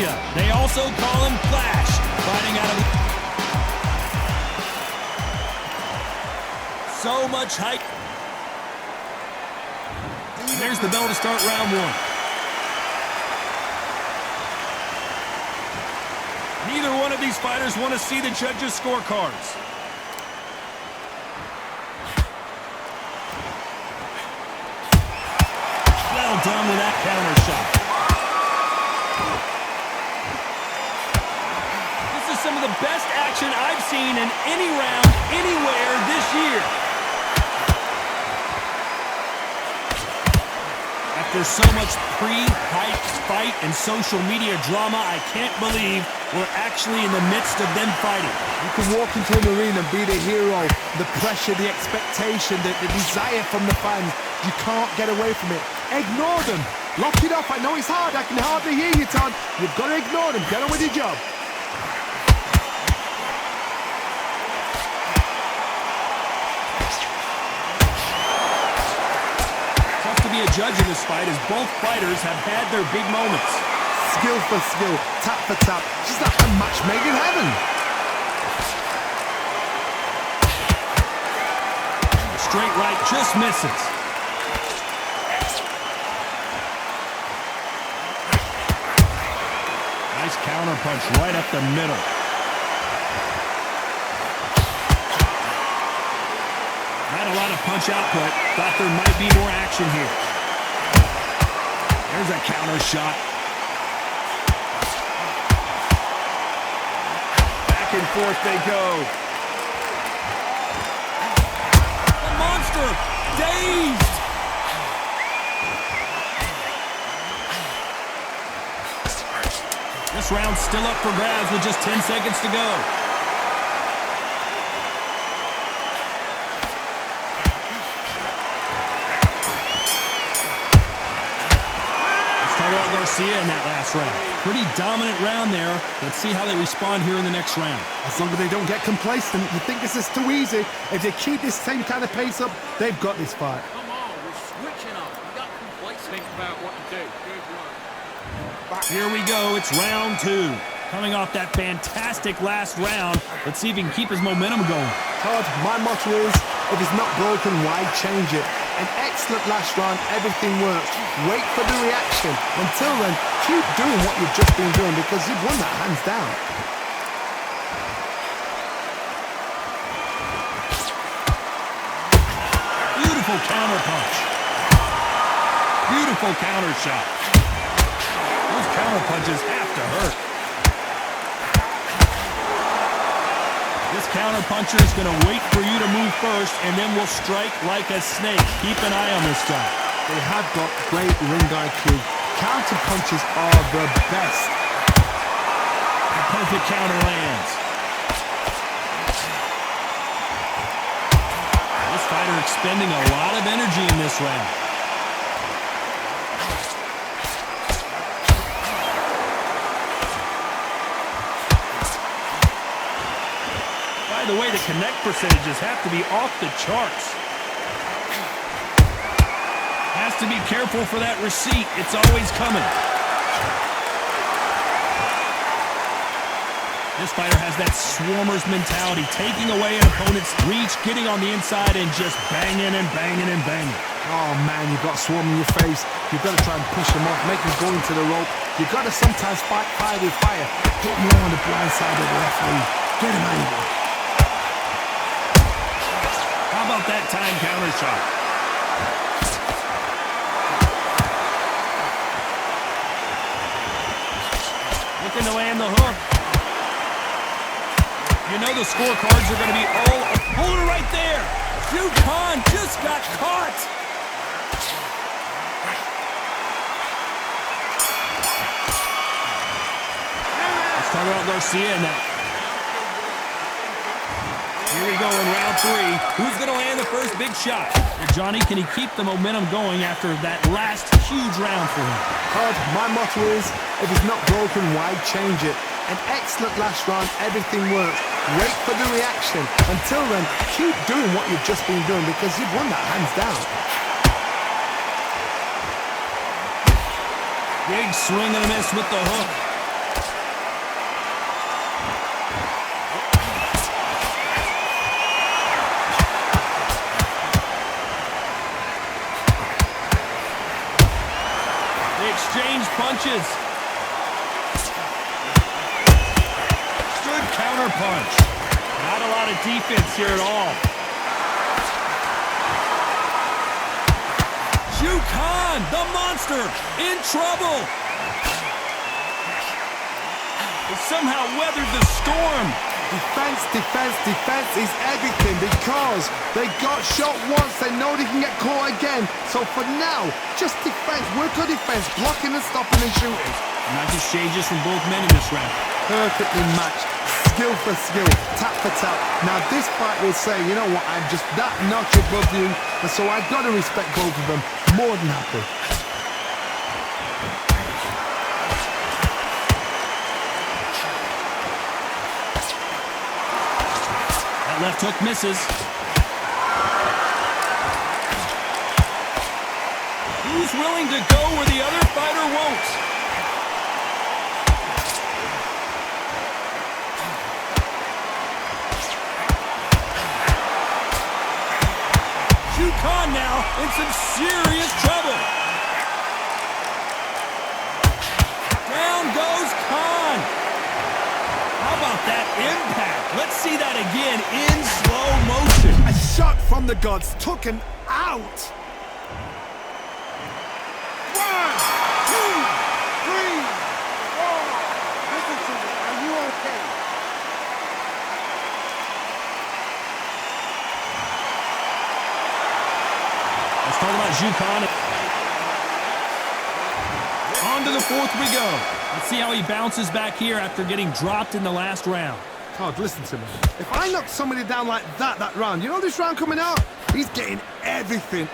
Garcia. They also call him Flash. Fighting out of... So much hype. And there's the bell to start round one. Neither one of these fighters want to see the judges' scorecards. Well done with that counter shot. This is some of the best action I've seen in any round, anywhere this year. After so much pre-hype fight and social media drama, I can't believe we're actually in the midst of them fighting. You can walk into an arena and be the hero. The pressure, the expectation, the desire from the fans. You can't get away from it. Ignore them. Lock it up. I know it's hard. I can hardly hear you, Todd. You've got to ignore them. Get on with your job. Be a judge in this fight as both fighters have had their big moments. Skill for skill, tap for tap, just like a match made in heaven. Straight right just misses. Nice counter punch right up the middle. Not a lot of punch output. Thought there might be more action here. There's a counter shot. Back and forth they go. The monster, dazed. This round's still up for grabs with just 10 seconds to go. Garcia in that last round. Pretty dominant round there. Let's see how they respond here in the next round. As long as they don't get complacent, you think this is too easy. If they keep this same kind of pace up, they've got this fight. Come on, we're switching up. We got complacent. Think about what to do. Good run. Here we go. It's round two. Coming off that fantastic last round, let's see if he can keep his momentum going. Todd, my motto is, if it's not broken, why change it? An excellent last round, everything works. Wait for the reaction. Until then, keep doing what you've just been doing because you've won that hands down. Beautiful counter punch. Beautiful counter shot. Those counter punches have to hurt. This counter puncher is going to wait for you to move first, and then will strike like a snake. Keep an eye on this guy. They have got great ring IQ. Counter punches are the best. The perfect counter lands. This fighter expending a lot of energy in this round. By the way, the connect percentages have to be off the charts. Has to be careful for that receipt. It's always coming. This fighter has that swarmer's mentality, taking away an opponent's reach, getting on the inside, and just banging and banging and banging. Oh, man, you've got swarm in your face. You've got to try and push them off, make them go into the rope. You've got to sometimes fight fire with fire. Put them on the blind side of the referee. Get him angry. How about that time counter shot? Looking to land the hook. You know the scorecards are going to be all... Hold it right there! Can just got caught! Let's talk about Garcia now. Here we go in round three. Who's going to land the first big shot? Johnny, can he keep the momentum going after that last huge round for him? Todd, my motto is, if it's not broken, why change it? An excellent last round, everything works. Wait for the reaction. Until then, keep doing what you've just been doing because you've won that hands down. Big swing and a miss with the hook. punches. Good counter punch. Not a lot of defense here at all. Can, the monster, in trouble. He somehow weathered the storm. Defense, defense, defense is everything because they got shot once. They know they can get caught again. So for now, just defense. Work on defense, blocking and stopping and shooting. Nice exchanges from both men in this round. Perfectly matched. Skill for skill, tap for tap. Now this fight will say, you know what, I'm just that notch above you, and so I've got to respect both of them. More than happy. That left hook misses. Who's willing to go where the other fighter won't? Can now in some serious trouble. Down goes Can. How about that impact? Let's see that again in slow motion. A shot from the gods took him out. 1, 2, 3, 4. Listen to me. Are you okay? Let's talk about Can. On to the fourth we go. Let's see how he bounces back here after getting dropped in the last round. Todd, listen to me. If I knock somebody down like that round, you know this round coming out? He's getting everything,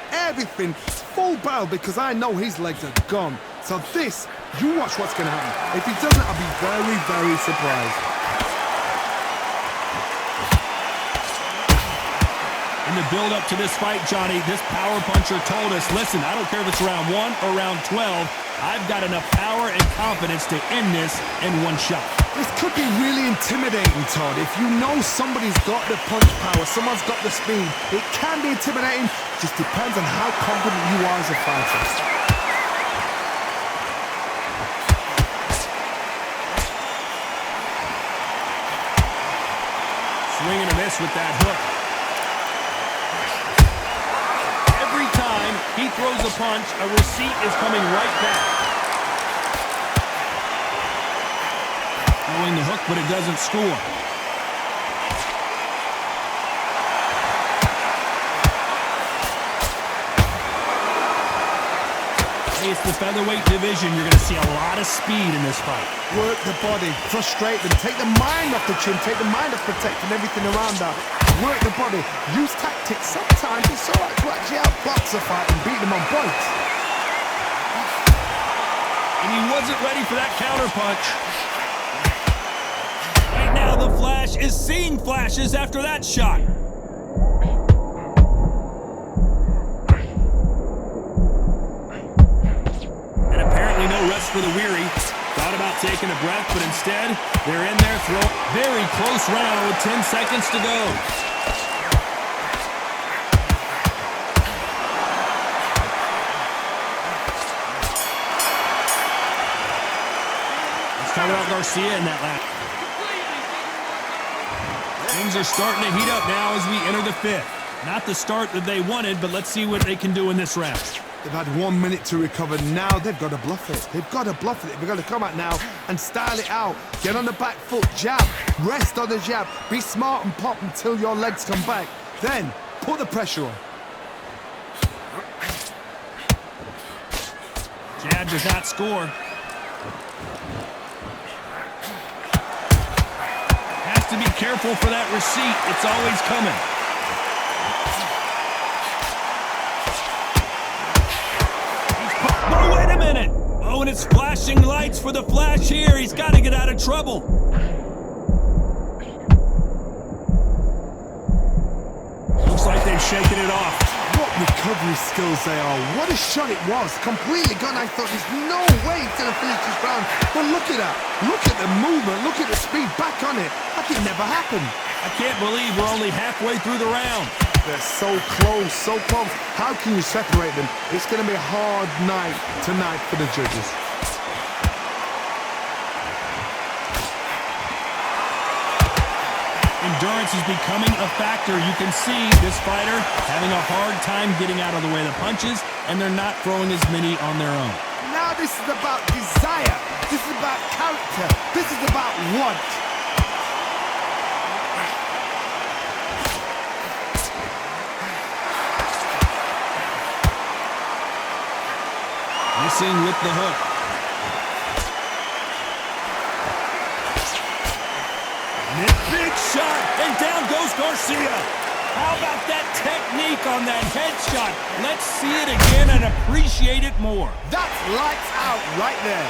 full barrel because I know his legs are gone. So this, you watch what's going to happen. If he doesn't, I'll be very, very surprised. In the build-up to this fight, Johnny, this power puncher told us, listen, I don't care if it's round 1 or round 12, I've got enough power and confidence to end this in one shot. This could be really intimidating, Todd. If you know somebody's got the punch power, someone's got the speed, it can be intimidating. Just depends on how confident you are as a fighter. Swing and a miss with that hook. Every time he throws a punch, a receipt is coming right back. Throwing the hook, but it doesn't score. It's the featherweight division. You're going to see a lot of speed in this fight. Work the body, frustrate them, take the mind off the chin, take the mind off protecting everything around that. Work the body, use tactics. Sometimes it's all right to actually outbox a fight and beat them on points. And he wasn't ready for that counter punch. Right now, the Flash is seeing flashes after that shot. And apparently no rest for the weary. Thought about taking a breath, but instead, they're in there throwing. Very close round with 10 seconds to go. Let's talk about Garcia in that lap. Things are starting to heat up now as we enter the fifth. Not the start that they wanted, but let's see what they can do in this round. They've had 1 minute to recover. Now they've got to bluff it. They've got to bluff it. They've got to come out now and style it out. Get on the back foot, jab, rest on the jab. Be smart and pop until your legs come back. Then put the pressure on. Jab does not score. Has to be careful for that receipt. It's always coming. Oh, wait a minute. Oh, and it's flashing lights for the Flash here. He's got to get out of trouble. Looks like they've shaken it off. What recovery skills they are. What a shot it was. Completely gone. I thought there's no way he's going to finish this round. But look at that. Look at the movement. Look at the speed. Back on it. Like it never happened. I can't believe we're only halfway through the round. They're so close, so close. How can you separate them? It's going to be a hard night tonight for the judges. Endurance is becoming a factor. You can see this fighter having a hard time getting out of the way of the punches, and they're not throwing as many on their own. Now this is about desire. This is about character. This is about want. Missing with the hook. Big shot, and down goes Garcia. How about that technique on that headshot? Let's see it again and appreciate it more. That's lights out right there.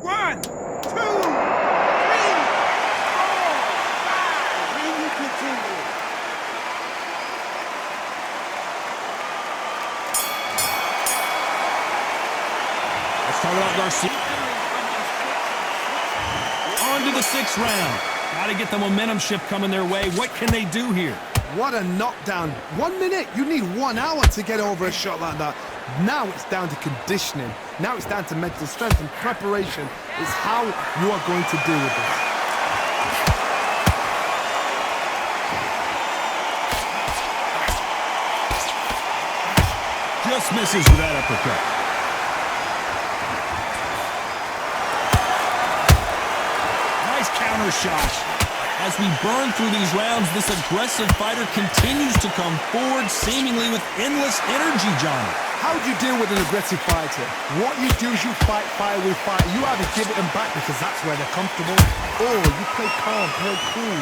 One, two, three, four, five. And you continue. Talk about Garcia. On to the 6th round. Got to get the momentum shift coming their way. What can they do here? What a knockdown. 1 minute. You need 1 hour to get over a shot like that. Now it's down to conditioning. Now it's down to mental strength and preparation. Is how you are going to deal with this. Just misses with that uppercut. Counter shot. As we burn through these rounds, this aggressive fighter continues to come forward, seemingly with endless energy, Johnny. How do you deal with an aggressive fighter? What you do is you fight fire with fire. You either give it them back because that's where they're comfortable, or you play calm, play cool.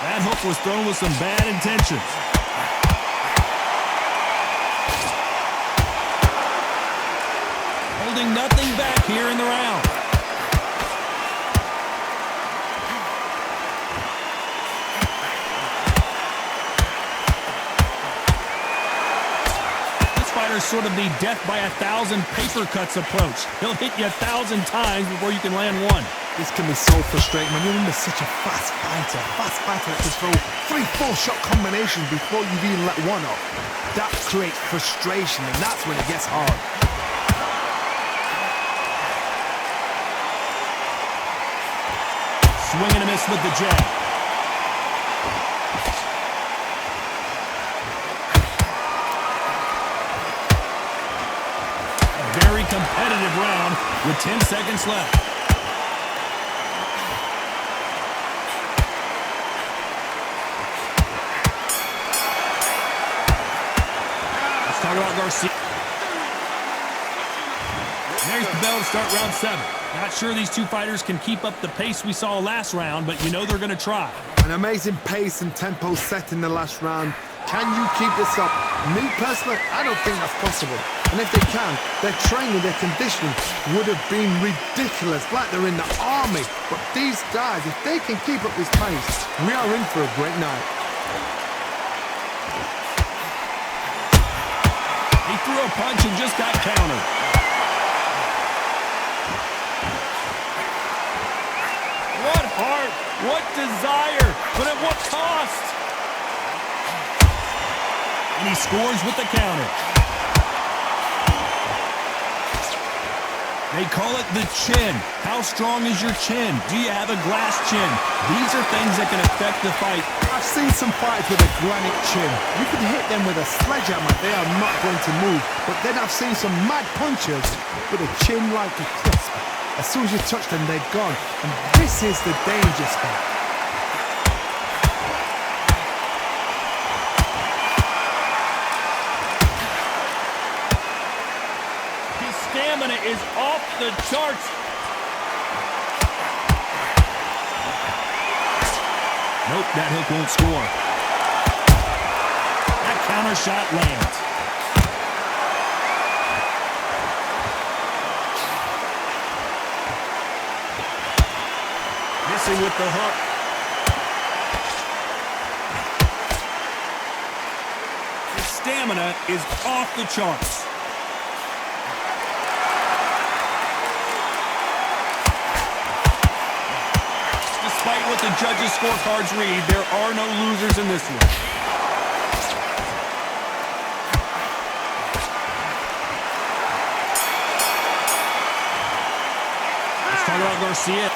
That hook was thrown with some bad intentions. Holding nothing back here in the round. This fighter's sort of the death by 1,000 paper cuts approach. He'll hit you 1,000 times before you can land one. This can be so frustrating when you're under such a fast fighter that can throw 3-4 shot combinations before you've even let one off. That creates frustration, and that's when it gets hard. Swing and a miss with the jab. A very competitive round with 10 seconds left. Let's talk about Garcia. There's the bell to start round 7. Not sure these two fighters can keep up the pace we saw last round, but you know they're going to try. An amazing pace and tempo set in the last round. Can you keep this up? Me personally, I don't think that's possible. And if they can, their training, their conditioning would have been ridiculous, like they're in the army. But these guys, if they can keep up this pace, we are in for a great night. He threw a punch and just got countered. What heart, what desire, but at what cost? And he scores with the counter. They call it the chin. How strong is your chin? Do you have a glass chin? These are things that can affect the fight. I've seen some fights with a granite chin. You can hit them with a sledgehammer, they are not going to move. But then I've seen some mad punchers with a chin like a crisp. As soon as you touch them, they're gone. And this is the danger spot. His stamina is off the charts. Nope, that hook won't score. That counter shot lands. Missing with the hook. His stamina is off the charts. the judges' scorecards read, there are no losers in this one. Let's talk about Garcia.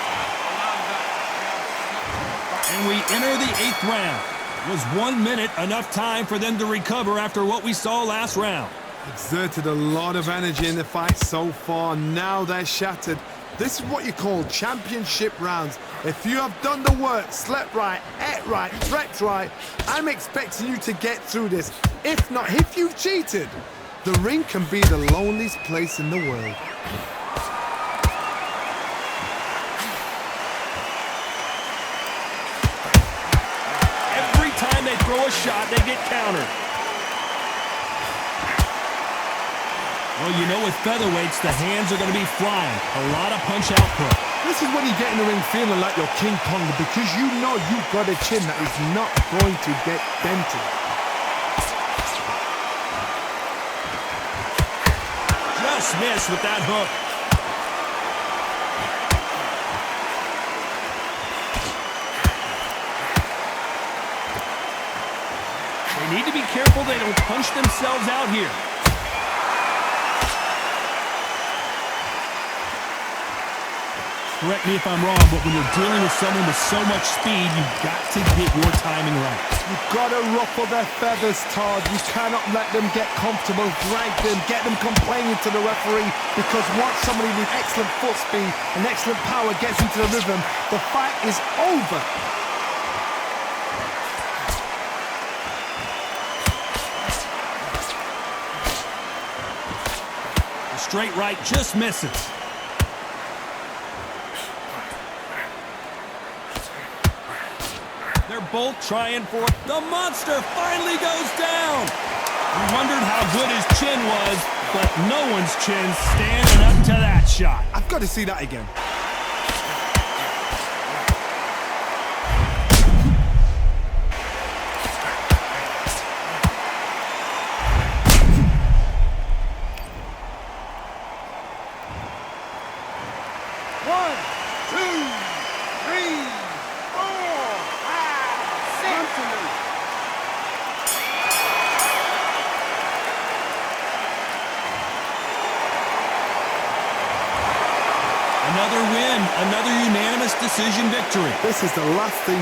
And we enter the 8th round. Was 1 minute enough time for them to recover after what we saw last round? Exerted a lot of energy in the fight so far. Now they're shattered. This is what you call championship rounds. If you have done the work, slept right, ate right, prepped right, I'm expecting you to get through this. If not, if you've cheated, the ring can be the loneliest place in the world. Every time they throw a shot, they get countered. Well, you know, with featherweights, the hands are going to be flying. A lot of punch output. This is when you get in the ring feeling like you're King Kong, because you know you've got a chin that is not going to get dented. Just missed with that hook. They need to be careful they don't punch themselves out here. Correct me if I'm wrong, but when you're dealing with someone with so much speed, you've got to get your timing right. You've got to ruffle their feathers, Todd. You cannot let them get comfortable, drag them, get them complaining to the referee, because once somebody with excellent foot speed and excellent power gets into the rhythm, the fight is over. The straight right just misses. They're both trying for it. The monster finally goes down. We wondered how good his chin was, but no one's chin standing up to that shot. I've got to see that again. Another win, another unanimous decision victory. This is the last thing